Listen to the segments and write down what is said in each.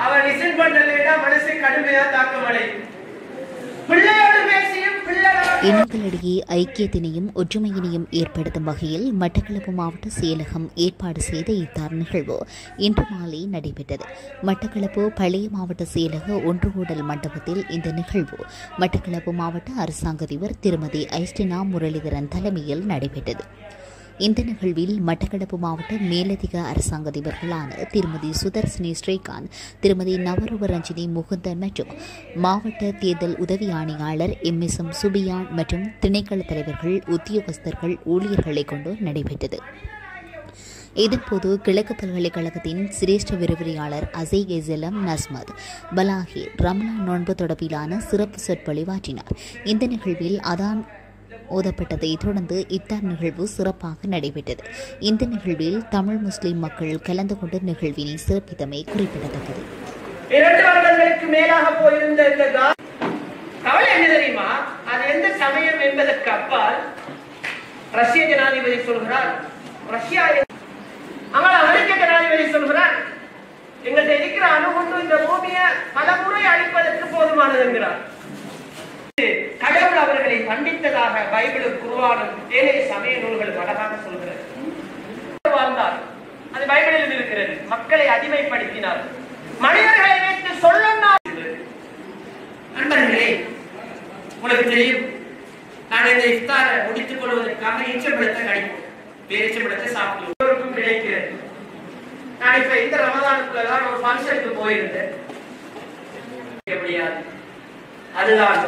அவன் லிசன் பண்ணலைன்னா மனசை கடுமையா தாக்கமடை. பிள்ளையோடு பேசியும் இனங்களிடையே ஐக்கியத்தினையும் ஒற்றுமையினையும் ஏற்படுத்தும் வகையில் மட்டக்களப்பு மாவட்ட செயலகம் ஏற்பாடு செய்த இத்தார் நிகழ்வு இன்று மாலை நடைபெற்றது. மட்டக்களப்பு பழைய மாவட்ட செயலக ஒன்றுகூடல் மண்டபத்தில் இந்த நிகழ்வு மட்டக்களப்பு மாவட்ட அரசாங்க அதிபர் திருமதி ஐஸ்டினா முரளிதரன் தலைமையில் நடைபெற்றது. இந்த நிகழ்வில் மட்டக்களப்பு மாவட்ட மேலதிக அரசாங்க அதிபர்களான திருமதி சுதர்சினி ஸ்ரீகாந்த், திருமதி நவரூபரஞ்சினி முகுந்தன் மற்றும் மாவட்ட தேர்தல் உதவி ஆணையாளர் எம் சுபியான் மற்றும் திணைக்கள தலைவர்கள், உத்தியோகஸ்தர்கள், ஊழியர்களை கொண்டு நடைபெற்றது. இதன்போது கிழக்கு பல்கலைக்கழகத்தின் சிரேஷ்ட விரிவுரையாளர் அசைகெசலம் நஸ்மத் பலாஹி ரம்லா நோன்பு தொடர்பிலான சிறப்பு சொற்பொழிவாற்றினார். இந்த நிகழ்வில் அதான் ஓதப்பட்டதை தொடர்ந்து இத்தார் நிகழ்வு சிறப்பாக நடைபெற்றது. இந்த நிகழ்வில் தமிழ் முஸ்லிம் மக்கள் கலந்து கொண்ட நிகழ்வினை சிறப்பித்தமை குறிப்பிடத்தக்கது. 2 வருடங்களுக்கு மேலாக போயிருந்த இந்த கவலை என்ன தெரியுமா? அது எந்த சமயம் என்பதற்கு அப்பால் ரஷ்ய ஜனாதிபதி சொல்கிறார், ரஷ்யா ஆனால் அமெரிக்க ஜனாதிபதி சொல்கிறார், எங்கள்கிட்ட இருக்கிற அணுகுண்டு இந்த பூமியை பல முறை அழிப்பதற்கு போதுமானது என்கிறார். கடவுள் அவர்களை கண்டித்ததாக பைபிளும் குர்ஆனும் ஏனைய சமய நூல்களும் அழகாக சொல்கிறது. வாழ்ந்தார், அது பைபிளில் இருக்கிறது. மக்களை அடிமைப்படுத்தினார், மனிதர்களை வைத்து சொல்லலாம். நண்பர்களே, உங்களுக்கு தெரியும், நான் இந்த இஃப்தாரை முடித்துக் கொள்வதற்காக ஈச்சம்பழத்தை கடிப்போம், பேரிச்சம்பழத்தை சாப்பிடுவோம் கிடைக்கிறது. நான் இப்ப இந்த ரமதானுக்குள்ளதான் ஒரு ஃபங்க்ஷனுக்கு போயிருந்தேன். முடியாது, அதுதான்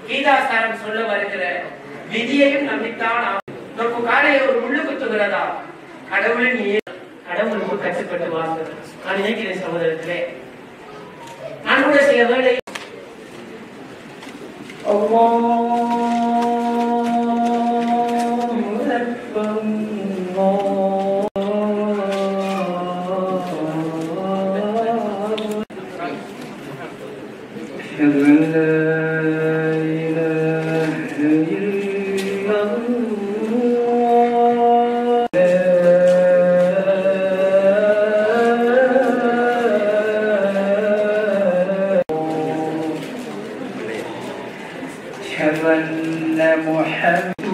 கீதாசாரம் சொல்ல வருகிற விதியையும் நம்பித்தான் நமக்கு காலையில ஒரு முள்ளு குத்துகிறதா, கடவுளின் கடவுளுக்கு கட்டுப்பட்டு வாழ்ந்தது. நான் நினைக்கிறேன் சகோதரத்திலே, நான் கூட சில வேளை محمد